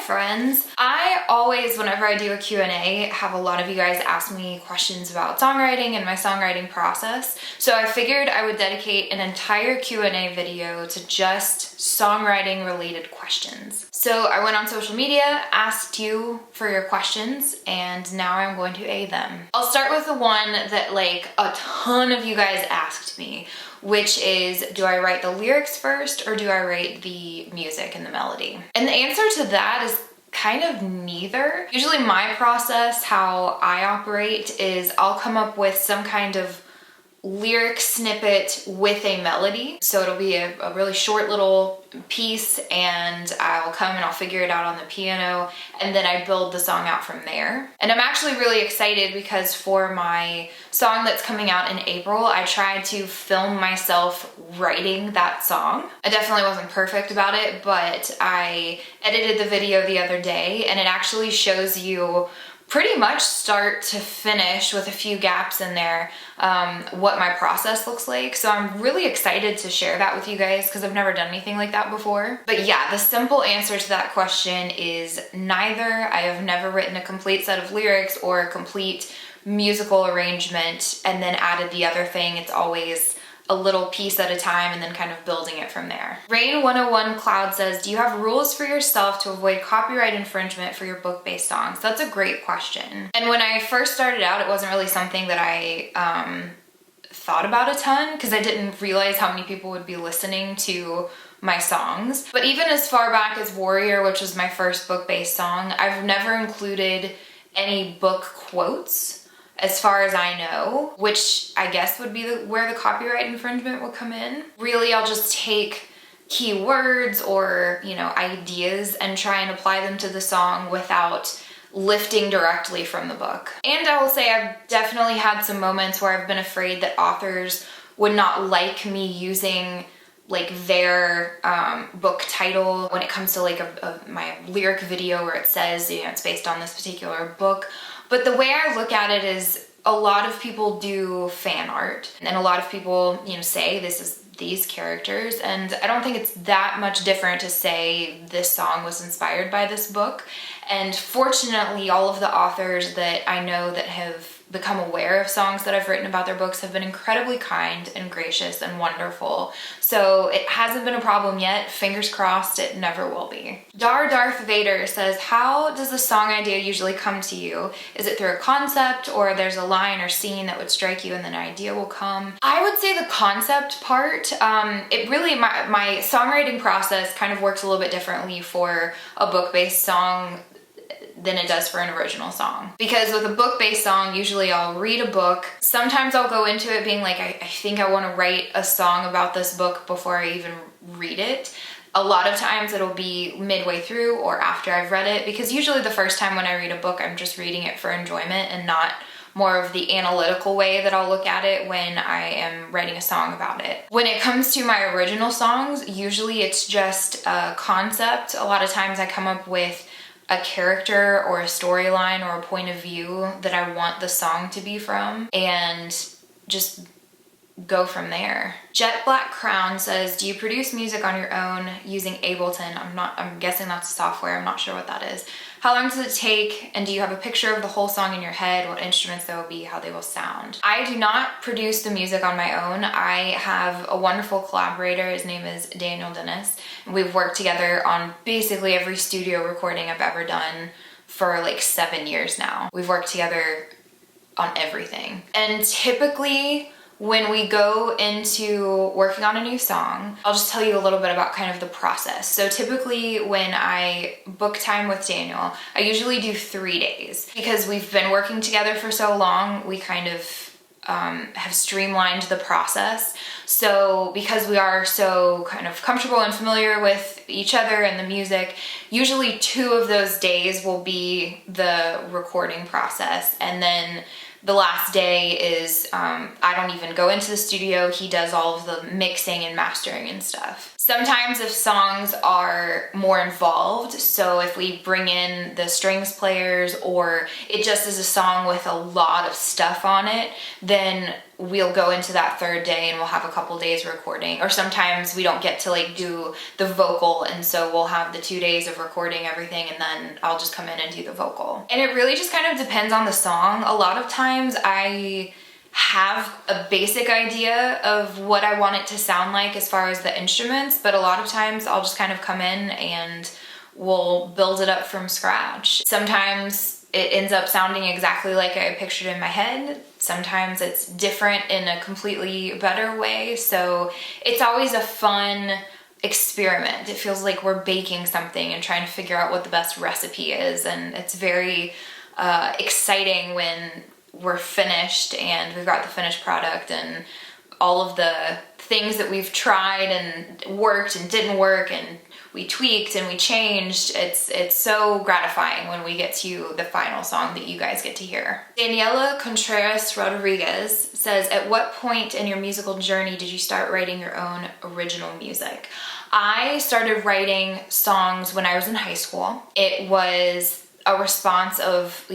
friends. I always, whenever I do a Q&A, have a lot of you guys ask me questions about songwriting and my songwriting process. So I figured I would dedicate an entire Q&A video to just songwriting related questions. So I went on social media, asked you for your questions, and now I'm going to A them. I'll start with the one that like a ton of you guys asked me, which is, do I write the lyrics first or do I write the music and the melody? And the answer to that is kind of neither. Usually my process, how I operate, is I'll come up with some kind of lyric snippet with a melody. So it'll be a really short little piece, and I'll come and I'll figure it out on the piano, and then I build the song out from there. And I'm actually really excited because for my song that's coming out in April, I tried to film myself writing that song. I definitely wasn't perfect about it, but I edited the video the other day, and it actually shows you pretty much start to finish, with a few gaps in there, what my process looks like. So I'm really excited to share that with you guys because I've never done anything like that before. But yeah, the simple answer to that question is neither. I have never written a complete set of lyrics or a complete musical arrangement and then added the other thing. It's always a little piece at a time and then kind of building it from there. Rain 101 Cloud says, do you have rules for yourself to avoid copyright infringement for your book-based songs? That's a great question. And when I first started out, it wasn't really something that I thought about a ton because I didn't realize how many people would be listening to my songs. But even as far back as Warrior, which was my first book-based song, I've never included any book quotes as far as I know, which I guess would be where the copyright infringement would come in. Really, I'll just take keywords or, ideas and try and apply them to the song without lifting directly from the book. And I will say I've definitely had some moments where I've been afraid that authors would not like me using like their book title when it comes to like my lyric video where it says, it's based on this particular book. But the way I look at it is a lot of people do fan art, and a lot of people, say this is these characters, and I don't think it's that much different to say this song was inspired by this book. And fortunately, all of the authors that I know that have become aware of songs that I've written about their books have been incredibly kind and gracious and wonderful. So it hasn't been a problem yet. Fingers crossed it never will be. Darth Vader says, how does the song idea usually come to you? Is it through a concept, or there's a line or scene that would strike you and then an idea will come? I would say the concept part. It really, my songwriting process kind of works a little bit differently for a book-based song than it does for an original song. Because with a book-based song, usually I'll read a book. Sometimes I'll go into it being like, I think I want to write a song about this book before I even read it. A lot of times it'll be midway through or after I've read it, because usually the first time when I read a book, I'm just reading it for enjoyment and not more of the analytical way that I'll look at it when I am writing a song about it. When it comes to my original songs, usually it's just a concept. A lot of times I come up with a character or a storyline or a point of view that I want the song to be from, and just go from there. Jet Black Crown says, do you produce music on your own using Ableton? I'm guessing that's a software. I'm not sure what that is. How long does it take? And do you have a picture of the whole song in your head? What instruments there will be, how they will sound? I do not produce the music on my own. I have a wonderful collaborator. His name is Daniel Dennis. And we've worked together on basically every studio recording I've ever done for like 7 years now. We've worked together on everything. And typically, when we go into working on a new song, I'll just tell you a little bit about kind of the process. So typically when I book time with Daniel, I usually do 3 days. Because we've been working together for so long, we kind of have streamlined the process. So because we are so kind of comfortable and familiar with each other and the music, usually 2 of those days will be the recording process. And then the last day is, I don't even go into the studio. He does all of the mixing and mastering and stuff. Sometimes if songs are more involved, so if we bring in the strings players or it just is a song with a lot of stuff on it, then we'll go into that third day and we'll have a couple days recording, or sometimes we don't get to like do the vocal, and so we'll have the 2 days of recording everything and then I'll just come in and do the vocal. And it really just kind of depends on the song. A lot of times I have a basic idea of what I want it to sound like as far as the instruments, but a lot of times I'll just kind of come in and we'll build it up from scratch. Sometimes it ends up sounding exactly like I pictured in my head. Sometimes it's different in a completely better way. So it's always a fun experiment. It feels like we're baking something and trying to figure out what the best recipe is. And it's very exciting when we're finished and we've got the finished product and all of the things that we've tried and worked and didn't work and we tweaked and we changed. It's so gratifying when we get to the final song that you guys get to hear. Daniela Contreras Rodriguez says, at what point in your musical journey did you start writing your own original music? I started writing songs when I was in high school. It was a response of,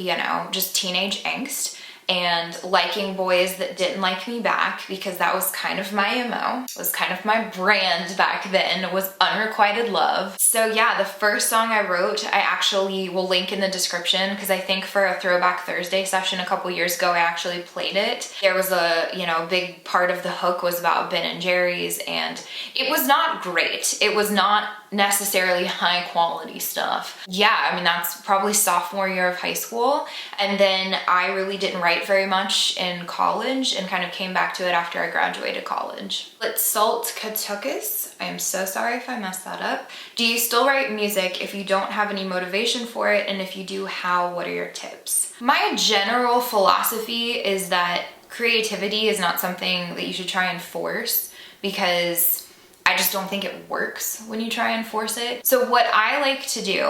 just teenage angst and liking boys that didn't like me back, because that was kind of my MO. It was kind of my brand back then, was unrequited love. So yeah, the first song I wrote, I actually will link in the description, because I think for a Throwback Thursday session a couple years ago, I actually played it. There was a, big part of the hook was about Ben and Jerry's, and it was not great. It was not necessarily high quality stuff. Yeah, that's probably sophomore year of high school. And then I really didn't write very much in college and kind of came back to it after I graduated college. Let's Salt Katukis. I am so sorry if I messed that up. Do you still write music if you don't have any motivation for it? And if you do, how? What are your tips? My general philosophy is that creativity is not something that you should try and force, because I just don't think it works when you try and force it. So what I like to do,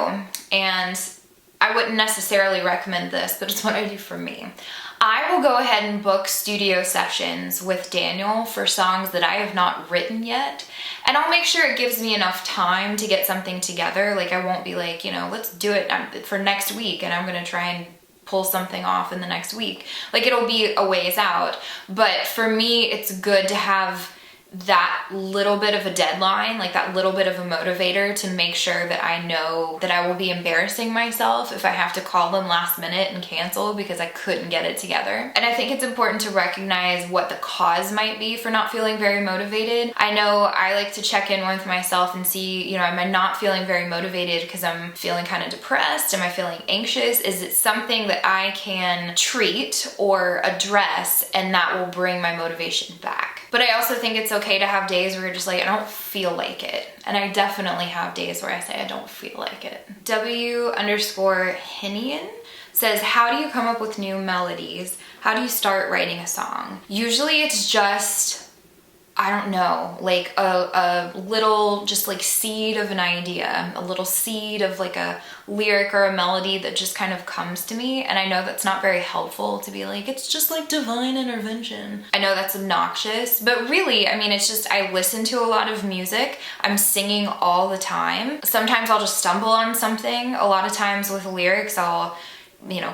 and I wouldn't necessarily recommend this, but it's what I do for me. I will go ahead and book studio sessions with Daniel for songs that I have not written yet. And I'll make sure it gives me enough time to get something together. Like, I won't be like, let's do it for next week and I'm gonna try and pull something off in the next week. Like, it'll be a ways out. But for me, it's good to have that little bit of a deadline, like that little bit of a motivator, to make sure that I know that I will be embarrassing myself if I have to call them last minute and cancel because I couldn't get it together. And I think it's important to recognize what the cause might be for not feeling very motivated. I know I like to check in with myself and see, am I not feeling very motivated because I'm feeling kind of depressed? Am I feeling anxious? Is it something that I can treat or address and that will bring my motivation back? But I also think it's okay to have days where you're just like, I don't feel like it. And I definitely have days where I say I don't feel like it. W_Hinian says, how do you come up with new melodies? How do you start writing a song? Usually it's just, I don't know, like a little just like seed of an idea, a little seed of like a lyric or a melody that just kind of comes to me. And I know that's not very helpful to be like, it's just like divine intervention. I know that's obnoxious, but really, it's just, I listen to a lot of music. I'm singing all the time. Sometimes I'll just stumble on something. A lot of times with lyrics, I'll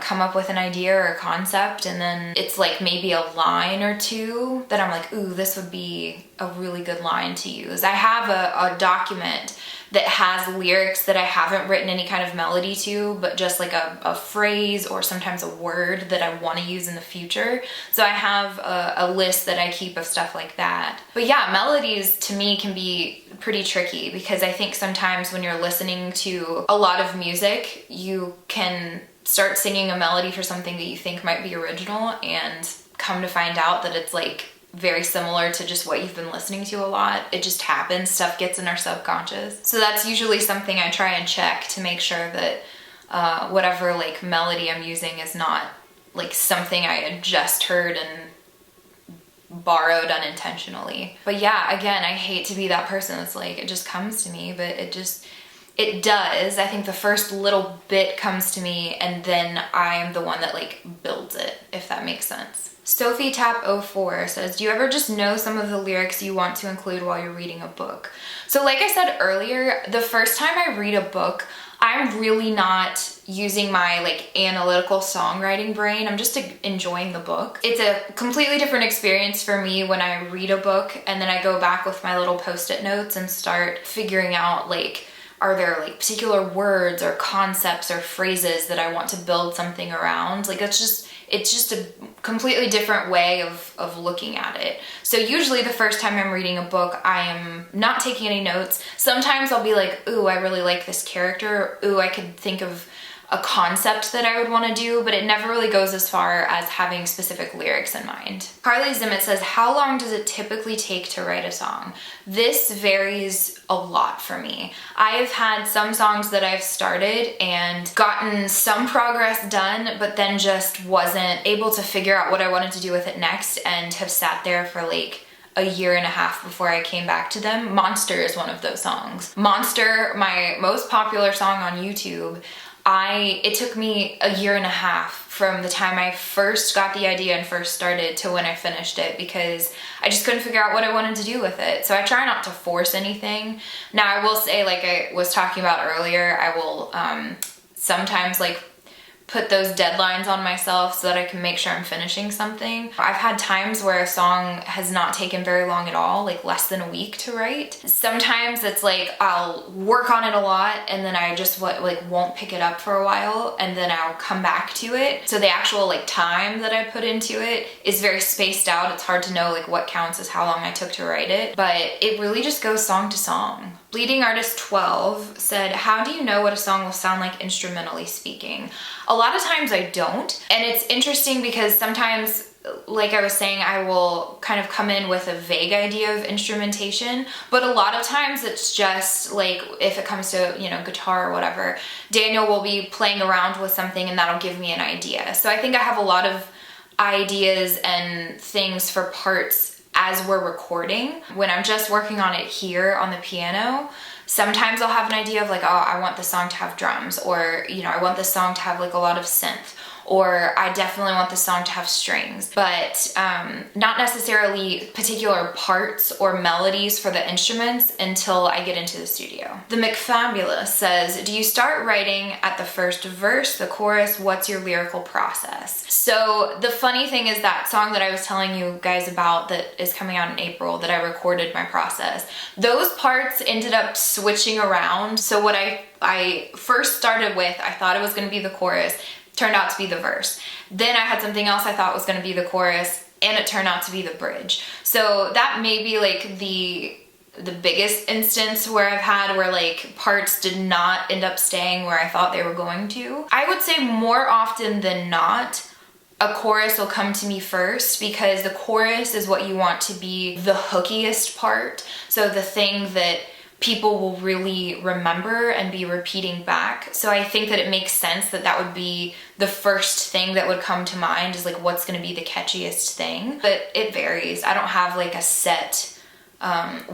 come up with an idea or a concept, and then it's like maybe a line or two that I'm like, ooh, this would be a really good line to use. I have a document that has lyrics that I haven't written any kind of melody to, but just like a phrase or sometimes a word that I want to use in the future. So I have a list that I keep of stuff like that. But yeah, melodies to me can be pretty tricky, because I think sometimes when you're listening to a lot of music, you can start singing a melody for something that you think might be original and come to find out that it's like very similar to just what you've been listening to a lot. It just happens. Stuff gets in our subconscious. So that's usually something I try and check to make sure that whatever like melody I'm using is not like something I had just heard and borrowed unintentionally. But yeah, again, I hate to be that person that's like, it just comes to me, but it does. I think the first little bit comes to me and then I'm the one that like builds it, if that makes sense. Sophie Tap 04 says, do you ever just know some of the lyrics you want to include while you're reading a book? So like I said earlier, the first time I read a book, I'm really not using my like analytical songwriting brain. I'm just enjoying the book. It's a completely different experience for me when I read a book and then I go back with my little post-it notes and start figuring out like, are there like particular words or concepts or phrases that I want to build something around? Like it's just a completely different way of looking at it. So usually the first time I'm reading a book, I am not taking any notes. Sometimes I'll be like, ooh, I really like this character. Ooh, I could think of a concept that I would want to do, but it never really goes as far as having specific lyrics in mind. Carly Zimmett says, how long does it typically take to write a song? This varies a lot for me. I have had some songs that I've started and gotten some progress done, but then just wasn't able to figure out what I wanted to do with it next and have sat there for like a year and a half before I came back to them. Monster is one of those songs. Monster, my most popular song on YouTube, it took me a year and a half from the time I first got the idea and first started to when I finished it, because I just couldn't figure out what I wanted to do with it. So I try not to force anything. Now I will say, like I was talking about earlier, I will sometimes like put those deadlines on myself so that I can make sure I'm finishing something. I've had times where a song has not taken very long at all, like less than a week to write. Sometimes it's like I'll work on it a lot and then I just won't pick it up for a while and then I'll come back to it. So the actual like time that I put into it is very spaced out. It's hard to know like what counts as how long I took to write it, but it really just goes song to song. Bleeding Artist 12 said, how do you know what a song will sound like instrumentally speaking? A lot of times I don't. And it's interesting because sometimes, like I was saying, I will kind of come in with a vague idea of instrumentation, but a lot of times it's just like, if it comes to, guitar or whatever, Daniel will be playing around with something and that'll give me an idea. So I think I have a lot of ideas and things for parts as we're recording. When I'm just working on it here on the piano, sometimes I'll have an idea of like, oh, I want this song to have drums, or, I want this song to have like a lot of synth, or I definitely want this song to have strings, but not necessarily particular parts or melodies for the instruments until I get into the studio. The McFabulous says, do you start writing at the first verse, the chorus? What's your lyrical process? So the funny thing is that song that I was telling you guys about that is coming out in April that I recorded my process, those parts ended up switching around. So what I first started with, I thought it was going to be the chorus, turned out to be the verse. Then I had something else I thought was going to be the chorus, and it turned out to be the bridge. So that may be like the biggest instance where I've had where like parts did not end up staying where I thought they were going to. I would say more often than not, a chorus will come to me first, because the chorus is what you want to be the hookiest part. So the thing that people will really remember and be repeating back. So I think that it makes sense that that would be the first thing that would come to mind, is like what's going to be the catchiest thing. But it varies. I don't have like a set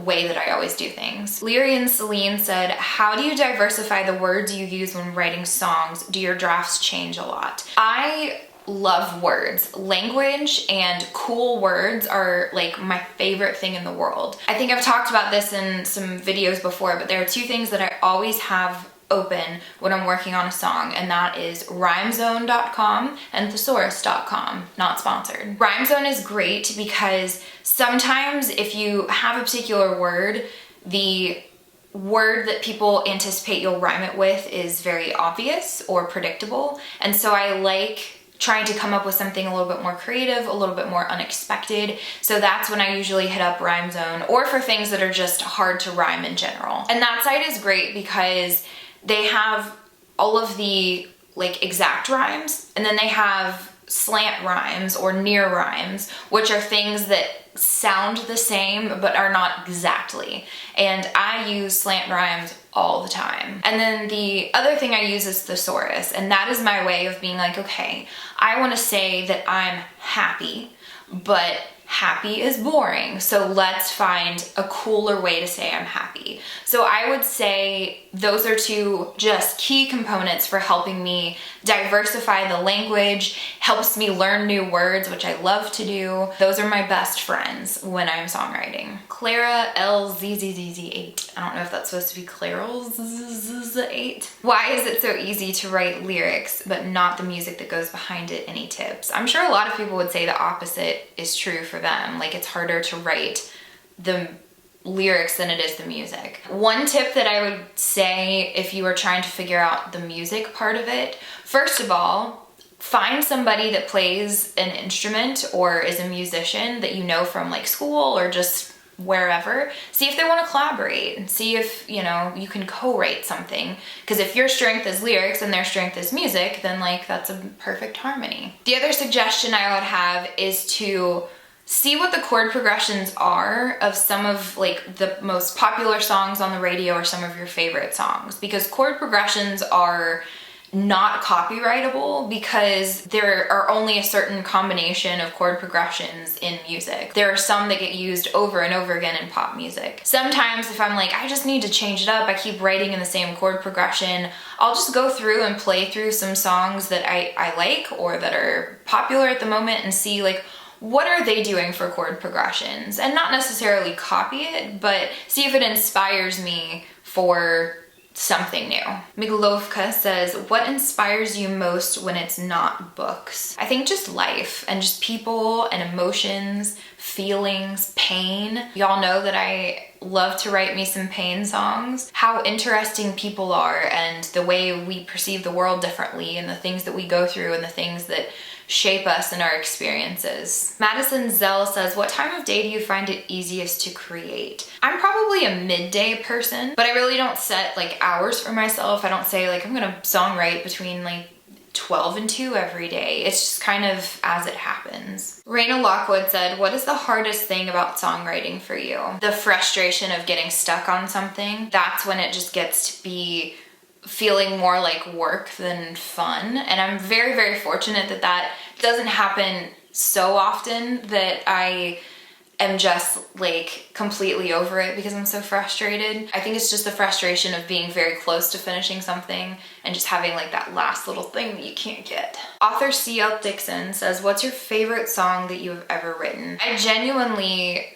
way that I always do things. Lyrian Celine said, how do you diversify the words you use when writing songs? Do your drafts change a lot? I love words. Language and cool words are like my favorite thing in the world. I think I've talked about this in some videos before, but there are two things that I always have open when I'm working on a song, and that is rhymezone.com and thesaurus.com, not sponsored. Rhymezone is great because sometimes if you have a particular word, the word that people anticipate you'll rhyme it with is very obvious or predictable, and so I like trying to come up with something a little bit more creative, a little bit more unexpected. So that's when I usually hit up Rhymezone, or for things that are just hard to rhyme in general. And that site is great because they have all of the like exact rhymes, and then they have slant rhymes or near rhymes, which are things that sound the same but are not exactly. And I use slant rhymes all the time. And then the other thing I use is Thesaurus, and that is my way of being like, okay, I want to say that I'm happy, but happy is boring, so let's find a cooler way to say I'm happy. So I would say those are two just key components for helping me diversify the language, helps me learn new words, which I love to do. Those are my best friends when I'm songwriting. Clara LZZZ8. I don't know if that's supposed to be Clarals8. Why is it so easy to write lyrics but not the music that goes behind it? Any tips? I'm sure a lot of people would say the opposite is true for them. Like, it's harder to write the lyrics than it is the music. One tip that I would say if you are trying to figure out the music part of it, first of all, find somebody that plays an instrument or is a musician that you know from like school or just wherever. See if they want to collaborate and see if, you know, you can co-write something. Because if your strength is lyrics and their strength is music, then like that's a perfect harmony. The other suggestion I would have is to see what the chord progressions are of some of like the most popular songs on the radio or some of your favorite songs, because chord progressions are not copyrightable because there are only a certain combination of chord progressions in music. There are some that get used over and over again in pop music. Sometimes if I'm like, I just need to change it up, I keep writing in the same chord progression, I'll just go through and play through some songs that I like or that are popular at the moment and see like, what are they doing for chord progressions? And not necessarily copy it, but see if it inspires me for something new. Miglovka says, what inspires you most when it's not books? I think just life and just people and emotions, feelings, pain. Y'all know that I love to write me some pain songs. How interesting people are and the way we perceive the world differently and the things that we go through and the things that shape us and our experiences. Madison Zell says, what time of day do you find it easiest to create? I'm probably a midday person, but I really don't set like hours for myself. I don't say like I'm gonna songwrite between like 12 and 2 every day. It's just kind of as it happens. Raina Lockwood said, what is the hardest thing about songwriting for you? The frustration of getting stuck on something. That's when it just gets to be feeling more like work than fun. And I'm very, very fortunate that that doesn't happen so often that I am just like completely over it because I'm so frustrated. I think it's just the frustration of being very close to finishing something and just having like that last little thing that you can't get. Author C.L. Dixon says, what's your favorite song that you have ever written? I genuinely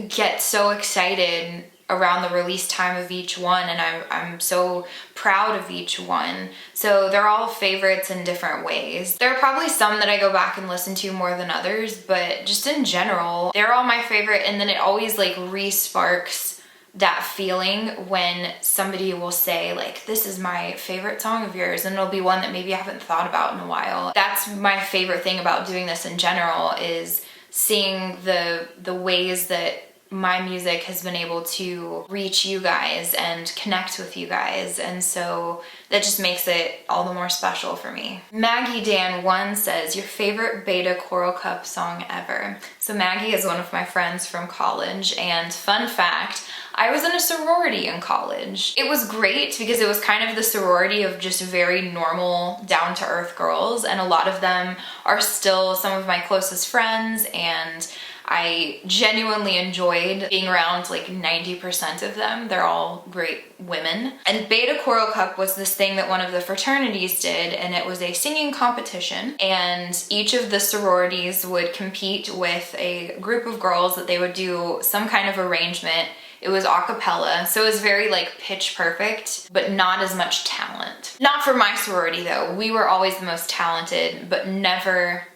get so excited around the release time of each one, and I'm so proud of each one. So they're all favorites in different ways. There are probably some that I go back and listen to more than others, but just in general, they're all my favorite, and then it always like re-sparks that feeling when somebody will say like, this is my favorite song of yours, and it'll be one that maybe I haven't thought about in a while. That's my favorite thing about doing this in general, is seeing the ways that my music has been able to reach you guys and connect with you guys, and so that just makes it all the more special for me. Maggie Dan 1 says, your favorite Beta Choral Cup song ever? So Maggie is one of my friends from college, and fun fact, I was in a sorority in college. It was great because it was kind of the sorority of just very normal, down-to-earth girls, and a lot of them are still some of my closest friends, and I genuinely enjoyed being around like 90% of them. They're all great women. And Beta Choral Cup was this thing that one of the fraternities did, and it was a singing competition, and each of the sororities would compete with a group of girls that they would do some kind of arrangement. It was a cappella, so it was very like pitch perfect, but not as much talent. Not for my sorority though. We were always the most talented, but never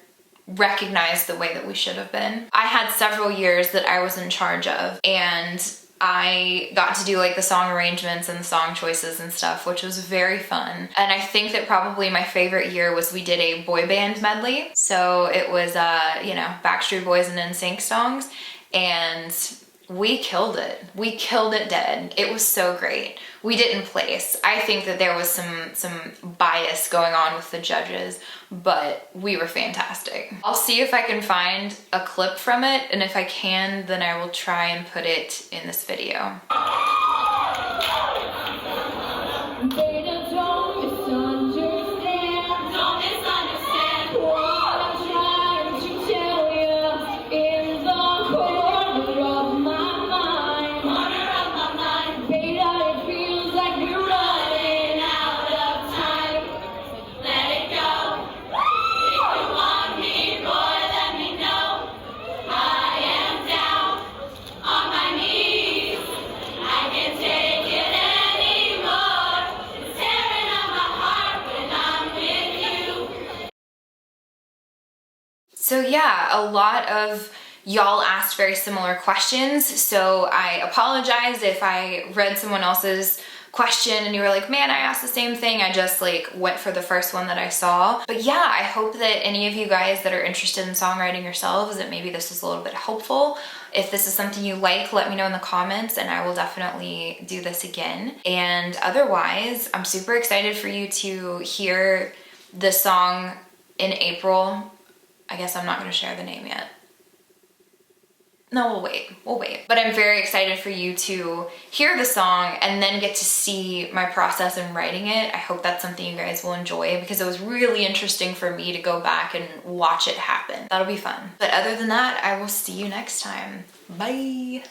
recognized the way that we should have been. I had several years that I was in charge of, and I got to do like the song arrangements and the song choices and stuff, which was very fun. And I think that probably my favorite year was we did a boy band medley. So it was, you know, Backstreet Boys and NSYNC songs, and we killed it. We killed it dead. It was so great. We didn't place. I think that there was some bias going on with the judges, but we were fantastic. I'll see if I can find a clip from it, and if I can, then I will try and put it in this video. Don't misunderstand what I'm trying to tell you in the So yeah, a lot of y'all asked very similar questions, so I apologize if I read someone else's question and you were like, man, I asked the same thing. I just like went for the first one that I saw. But yeah, I hope that any of you guys that are interested in songwriting yourselves, that maybe this was a little bit helpful. If this is something you like, let me know in the comments and I will definitely do this again. And otherwise, I'm super excited for you to hear the song in April. I guess I'm not gonna share the name yet. No, we'll wait. But I'm very excited for you to hear the song and then get to see my process in writing it. I hope that's something you guys will enjoy because it was really interesting for me to go back and watch it happen. That'll be fun. But other than that, I will see you next time. Bye.